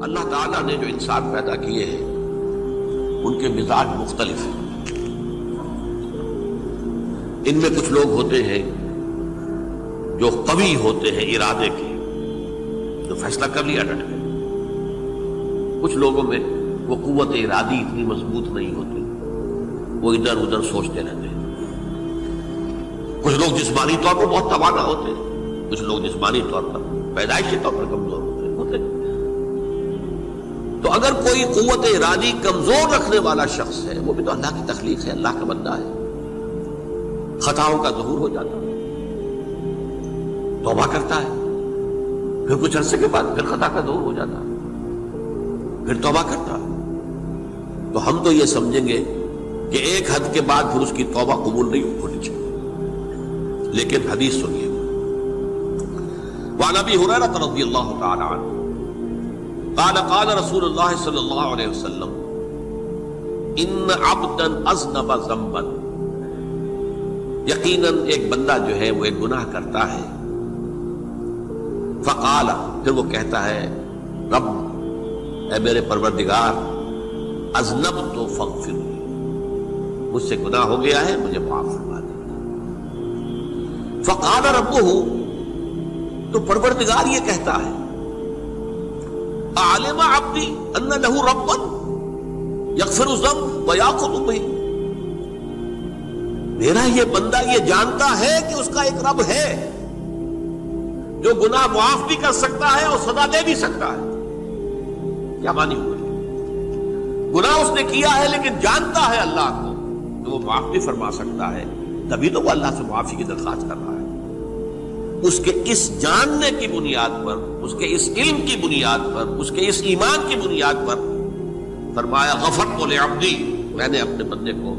اللہ تعالیٰ نے جو انسان پیدا کیے ہیں ان کے مزاج مختلف ہیں. ان میں کچھ لوگ ہوتے ہیں جو قوی ہوتے ہیں ارادے کے، جو فیصلہ کر لیا ڈٹ گئے. کچھ لوگوں میں وہ قوت ارادی اتنی مضبوط نہیں ہوتی، وہ ادھر ادھر سوچتے رہتے ہیں. کچھ لوگ جسمانی طور پر بہت توانا ہوتے ہیں، کچھ لوگ جسمانی طور پر پیدائشی طور پر کمزور ہوتے ہیں. تو اگر کوئی قوت ارادی کمزور رکھنے والا شخص ہے، وہ بھی تو اللہ کی تخلیق ہے، اللہ کا بندہ ہے. خطاؤں کا ظہور ہو جاتا ہے، توبہ کرتا ہے، پھر کچھ عرصے کے بعد پھر خطا کا ظہور ہو جاتا ہے، پھر توبہ کرتا ہے. تو ہم تو یہ سمجھیں گے کہ ایک حد کے بعد پھر اس کی توبہ قبول نہیں ہونی چاہیے. لیکن حدیث سنیے، وعن ابی ہریرہ رضی اللہ تعالی عنہ قال قال رسول اللہ صلی اللہ علیہ وسلم ان عبدا اذنب ذنبا، یقیناً ایک بندہ جو ہے وہ ایک گناہ کرتا ہے. فقال، پھر وہ کہتا ہے رب، اے میرے پروردگار، اذنبت فاغفر لی، مجھ سے گناہ ہو گیا ہے، مجھے معاف فرما دے. فقال ربہ، تو پروردگار یہ کہتا ہے اعلم عبدی ان لہ ربا یغفر الذنب ویأخذ بہ، میرا یہ بندہ یہ جانتا ہے کہ اس کا ایک رب ہے جو گناہ معاف بھی کر سکتا ہے اور سزا دے بھی سکتا ہے. کیا مانی ہوئی؟ گناہ اس نے کیا ہے لیکن جانتا ہے اللہ کو کہ وہ معاف بھی فرما سکتا ہے، تبھی تو وہ اللہ سے معافی کی درخواست کر رہا ہے. اس کے اس جاننے کی بنیاد پر، اس کے اس علم کی بنیاد پر، اس کے اس ایمان کی بنیاد پر فرمایا غفرت لعبدی، میں نے اپنے بندے کو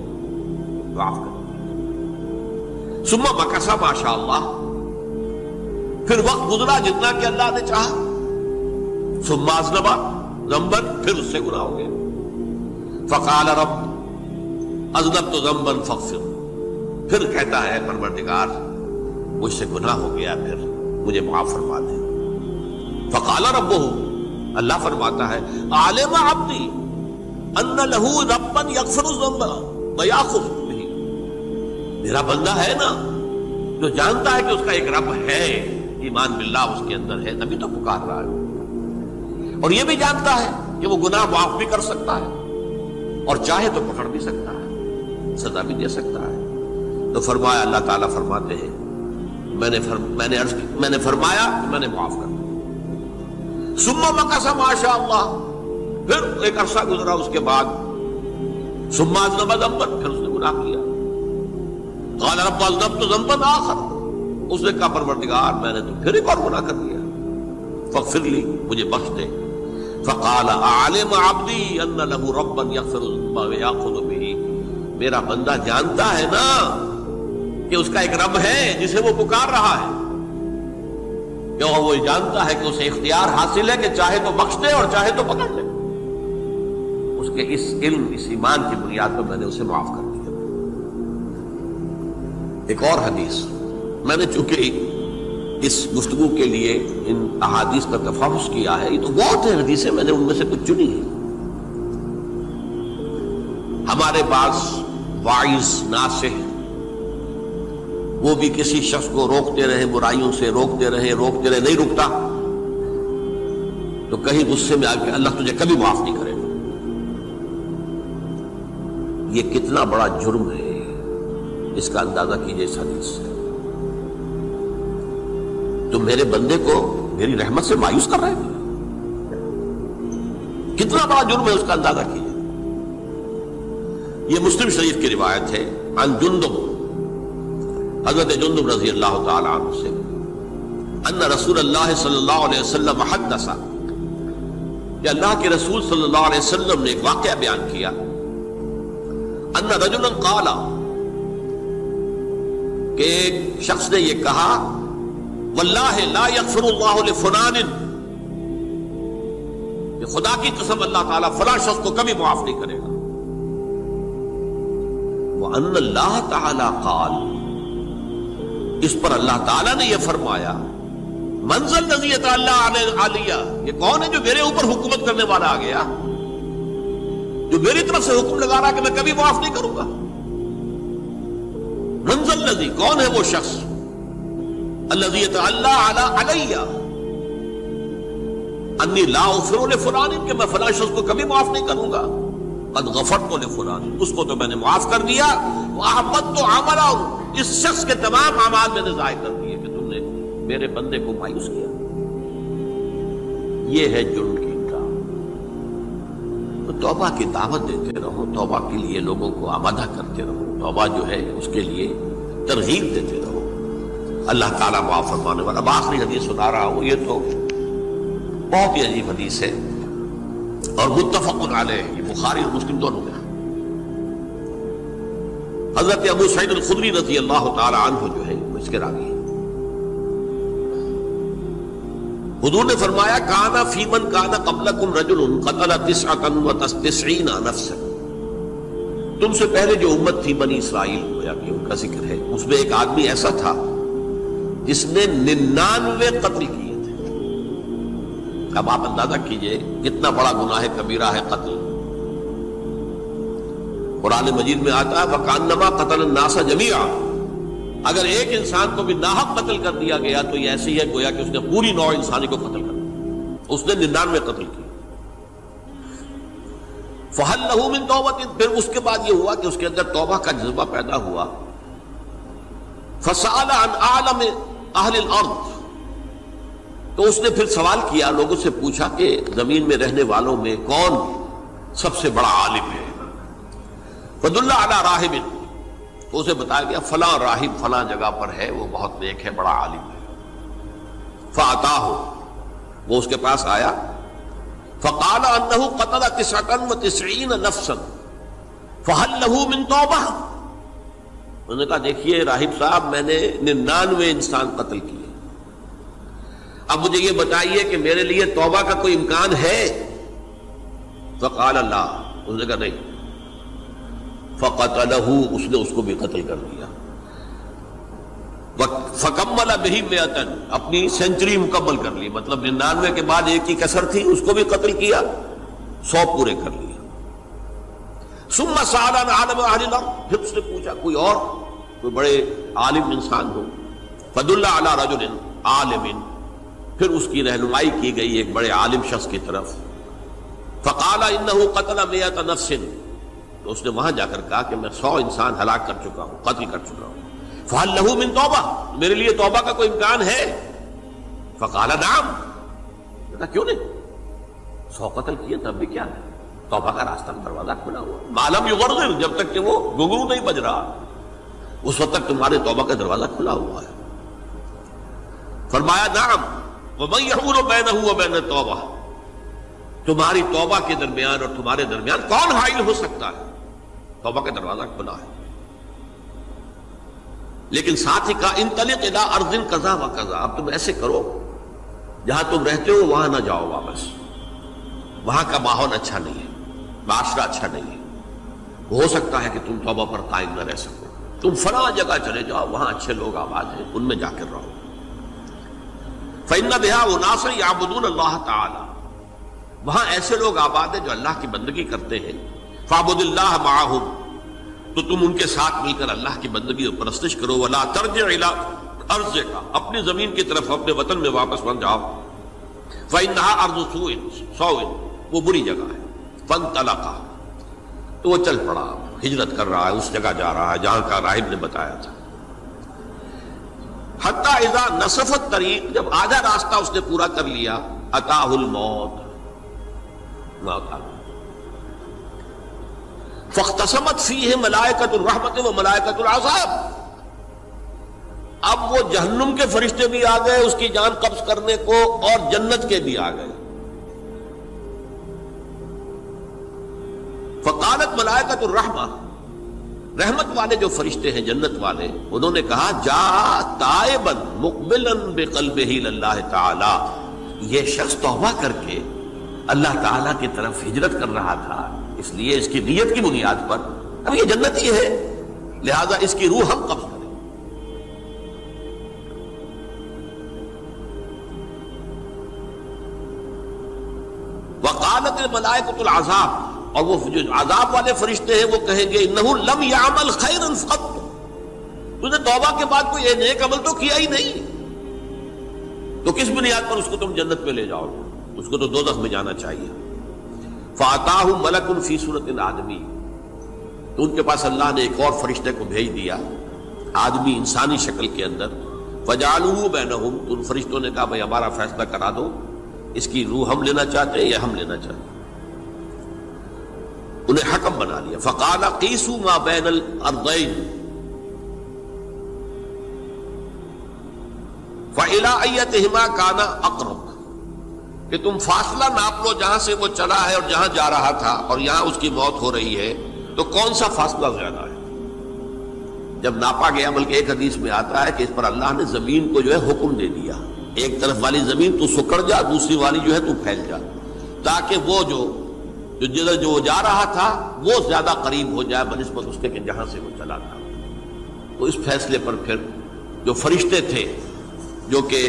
معاف کر دیا. ثم مکث ما شاء اللہ، پھر وقت گزرا جتنا کہ اللہ نے چاہا. ثم اذنب ذنبا، پھر اس سے گناہ ہو گیا. فقال رب اذنبت ذنبا فاغفر، پھر کہتا ہے پروردگار مجھ سے گناہ ہو گیا، پھر مجھے معاف فرما دے. فقال ربہ، اللہ فرماتا ہے عالم عبدی ان لہ ربا یغفر الذنب ویأخذ بہ، میرا بندہ ہے نا جو جانتا ہے کہ اس کا ایک رب ہے، ایمان باللہ اس کے اندر ہے، تبھی تو پکار رہا ہے. اور یہ بھی جانتا ہے کہ وہ گناہ معاف بھی کر سکتا ہے اور چاہے تو پکڑ بھی سکتا ہے، سزا بھی دے سکتا ہے. تو فرمایا، اللہ تعالیٰ فرماتے ہیں میں نے فرمایا کہ میں نے معاف کر دیا. ثم مکث ما شاء اللہ، پھر ایک عرصہ گزرا اس کے بعد. ثم اذنب ذنبا، پھر اس نے گناہ کیا. قال رب اذنبت ذنبا آخر، اس نے کہا پروردگار میں نے تو پھر ایک اور گناہ کر دیا، فاغفر لی، مجھے بخش دے. فقال اعلم عبدی ان لہ ربا یغفر الذنب ویأخذ بہ، میرا بندہ جانتا ہے نا کہ اس کا ایک رب ہے جسے وہ پکار رہا ہے، کہ وہ جانتا ہے کہ اسے اختیار حاصل ہے کہ چاہے تو بخش دے اور چاہے تو پکڑ لے. اس کے اس علم، اس ایمان کی بنیاد پر میں نے اسے معاف کر دیا. ایک اور حدیث، میں نے چونکہ اس گفتگو کے لیے ان احادیث کا تفحص کیا ہے، یہ تو بہت ہیں حدیثیں، میں نے ان میں سے کچھ چنی ہیں. ہمارے پاس واعظ ناصح وہ بھی کسی شخص کو روکتے رہے، برائیوں سے روکتے رہے، نہیں رکتا تو کہیں غصے میں آ کے اللہ تجھے کبھی معاف نہیں کرے گا. یہ کتنا بڑا جرم ہے، اس کا اندازہ کیجئے اس حدیث سے. تو میرے بندے کو میری رحمت سے مایوس کر رہے ہیں، کتنا بڑا جرم ہے، اس کا اندازہ کیجئے. یہ مسلم شریف کی روایت ہے عن جندب، حضرت جندب رضی اللہ تعالی عنہ سے، ان رسول اللہ صلی اللہ علیہ وسلم حدث، کہ اللہ کے رسول صلی اللہ علیہ وسلم نے ایک واقعہ بیان کیا. ان رجلا قال، کہ ایک شخص نے یہ کہا واللہ لا یغفر اللہ لفلان، کہ خدا کی قسم اللہ تعالیٰ فلاں شخص کو کبھی معاف نہیں کرے گا. وَأَنَّ اللَّهَ تَعَالَى قَالَ، اس پر اللہ تعالیٰ نے یہ فرمایا منزل الذی یتعلی علیہ، یہ کون ہے جو میرے اوپر حکومت کرنے والا آ گیا، جو میری طرف سے حکم لگا رہا کہ میں کبھی معاف نہیں کروں گا؟ منزل الذی، کون ہے وہ شخص، الذی یتعلی علیہ انی لا اغفر لفلان، کہ میں فلاں شخص کو کبھی معاف نہیں کروں گا، قد غفرت لفلان، اس کو تو میں نے معاف کر دیا، واحبطت عملہ، اس شخص کے تمام اعمال میں نے ضائع کر دیے کہ تم نے میرے بندے کو مایوس کیا۔ یہ ہے جرم کی انکار۔ تو توبہ کی دعوت دیتے رہو، توبہ کے لیے لوگوں کو آمادہ کرتے رہو، توبہ جو ہے اس کے لیے ترغیب دیتے رہو، اللہ تعالیٰ معاف فرمانے والا۔ اب آخری حدیث سنا رہا ہوں، یہ تو بہت ہی عجیب حدیث ہے اور متفق علیہ، یہ بخاری اور مسلم دونوں میں۔ حضرت ابو سعید الخدری رضی اللہ تعالی عنہ جو ہے اس کے راوی ہیں، حضور نے فرمایا کانا فی من کانا قبلکم رجل قتل 99 نفسا، تم سے پہلے جو امت تھی بنی اسرائیل گویا کہ ان کا ذکر ہے، اس میں ایک آدمی ایسا تھا جس نے 99 قتل کیے تھے۔ اب آپ اندازہ کیجئے کتنا بڑا گناہ کبیرہ ہے قتل۔ قرآن مجید میں آتا ہے فَكَأَنَّمَا قَتَلَ النَّاسَ جَمِيعًا، اگر ایک انسان کو بھی ناحق قتل کر دیا گیا تو یہ ایسی ہے گویا کہ اس نے پوری نوع انسانی کو قتل کر دیا، اس نے 99 قتل کیے۔ فَهَلْ لَهُ مِن تَوْبَةٍ، پھر اس کے بعد یہ ہوا کہ اس کے اندر توبہ کا جذبہ پیدا ہوا۔ فَسَأَلَ عَنْ أَعْلَمِ أَهْلِ الْأَرْضِ، تو اس نے پھر سوال کیا، لوگوں سے پوچھا کہ زمین میں رہنے والوں میں کون سب سے بڑا عالم ہے؟ فَدُلَّ عَلَى رَاهِبٍ، تو اسے بتایا گیا فلاں راہب فلاں جگہ پر ہے، وہ بہت نیک ہے، بڑا عالم ہے۔ فَأَتَاهُ، وہ اس کے پاس آیا، فَقَالَ أَنَّهُ قَتَلَ 99 نَفْسًا فَهَلْ لَهُ مِن تَوْبَةٍ، انہوں نے کہا دیکھیے راہب صاحب میں نے 99 انسان قتل کیے، اب مجھے یہ بتائیے کہ میرے لیے توبہ کا کوئی امکان ہے؟ فقال لا، اس نے کہا نہیں۔ فقتلہ، اس نے اس کو بھی قتل کر دیا۔ فکمل بہ 100، اپنی سینچری مکمل کر لی، مطلب 99 کے بعد ایک ہی کسر تھی، اس کو بھی قتل کیا، 100 پورے کر لیا۔ ثم سأل عن عالم اہل الارض، پھر اس نے پوچھا کوئی اور کوئی بڑے عالم انسان ہو، فدل علی رجل عالم، پھر اس کی رہنمائی کی گئی ایک بڑے عالم شخص کی طرف۔ فقال انہ قتل 100 نفس، تو اس نے وہاں جا کر کہا کہ میں 100 انسان ہلاک کر چکا ہوں، قتل کر چکا ہوں۔ فہل لہ من توبہ، میرے لیے توبہ کا کوئی امکان ہے؟ فقال نعم، کہا کیوں نہیں، 100 قتل کیے تب بھی کیا ہے، توبہ کا راستہ دروازہ کھلا ہوا، معلوم یغرغر، جب تک کہ وہ گھنگرو نہیں بج رہا اس وقت تک تمہارے توبہ کا دروازہ کھلا ہوا ہے۔ فرمایا نعم، وَمَن يَحُولُ بَيْنَهُ وَبَيْنَ التَّوْبَةِ، تمہاری توبہ کے درمیان اور تمہارے درمیان کون حائل ہو سکتا ہے، توبہ کا دروازہ کھلا ہے۔ لیکن ساتھ ہی کہا انطلق الی ارض کذا و کذا، اب تم ایسے کرو جہاں تم رہتے ہو وہاں نہ جاؤ واپس، وہاں کا ماحول اچھا نہیں ہے، معاشرہ اچھا نہیں ہے، ہو سکتا ہے کہ تم توبہ پر قائم نہ رہ سکو، تم فلاں جگہ چلے جاؤ، وہاں اچھے لوگ آباد ہیں، ان میں جا کر رہو۔ فإن بها أناسا يعبدون اللہ تعالی، وہاں ایسے لوگ آباد ہیں جو اللہ کی بندگی کرتے ہیں، فاعبد اللہ معهم، تو تم ان کے ساتھ مل کر اللہ کی بندگی اور پرستش کرو، ولا ترجع الى ارضک، اپنی زمین کی طرف اپنے وطن میں واپس مت جاؤ، فإنها ارض سوء، وہ بری جگہ ہے۔ فانطلقا، تو وہ چل پڑا، ہجرت کر رہا ہے، اس جگہ جا رہا ہے جہاں کا راہب نے بتایا تھا۔ حتی اذا نصف الطریق، جب آدھا راستہ اس نے پورا کر لیا، اتاہ الموت، موت آ گئی۔ فاختصمت فیہ ملائکۃ الرحمت و ملائکۃ العذاب، اب وہ جہنم کے فرشتے بھی آ گئے اس کی جان قبض کرنے کو، اور جنت کے بھی آ گئے۔ فقالت ملائکۃ الرحمہ، رحمت والے جو فرشتے ہیں جنت والے، انہوں نے کہا جا تائبا مقبلا بقلبہ للہ تعالی، یہ شخص توبہ کر کے اللہ تعالیٰ کی طرف ہجرت کر رہا تھا، اس لیے اس کی نیت کی بنیاد پر اب یہ جنتی ہے، لہذا اس کی روح ہم قبض کریں۔ وقالت الملائکۃ العذاب، اور وہ جو عذاب والے فرشتے ہیں وہ کہیں گے انہ لم یعمل خیرا قط، تو نے توبہ کے بعد کوئی نیک عمل تو کیا ہی نہیں، تو کس بنیاد پر اس کو تم جنت میں لے جاؤ گے؟ اس کو تو دوزخ میں جانا چاہیے۔ فاتاہ ملک فی صورت آدمی، تو ان کے پاس اللہ نے ایک اور فرشتے کو بھیج دیا آدمی انسانی شکل کے اندر، فجعلوہ بینہم، تو ان فرشتوں نے کہا بھائی ہمارا فیصلہ کرا دو، اس کی روح ہم لینا چاہتے ہیں یا ہم لینا چاہتے ہیں، انہیں حکم بنا لیا۔ فقال قیسوا ما بین الارضین فإلی ایتہما کان اقرب، کہ تم فاصلہ ناپ لو جہاں سے وہ چلا ہے اور جہاں جا رہا تھا اور یہاں اس کی موت ہو رہی ہے، تو کون سا فاصلہ زیادہ ہے؟ جب ناپا گیا، بلکہ ایک حدیث میں آتا ہے کہ اس پر اللہ نے زمین کو جو ہے حکم دے دیا، ایک طرف والی زمین تو سکڑ جا، دوسری والی جو ہے تو پھیل جا، تاکہ وہ جو جدھر جو جا رہا تھا وہ زیادہ قریب ہو جائے بنسبت اس کے کہ جہاں سے وہ چلا تھا۔ تو اس فیصلے پر پھر جو فرشتے تھے، جو کہ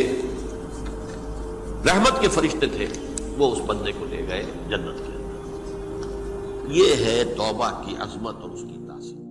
رحمت کے فرشتے تھے، وہ اس بندے کو لے گئے جنت کے اندر۔ یہ ہے توبہ کی عظمت اور اس کی تاثیر۔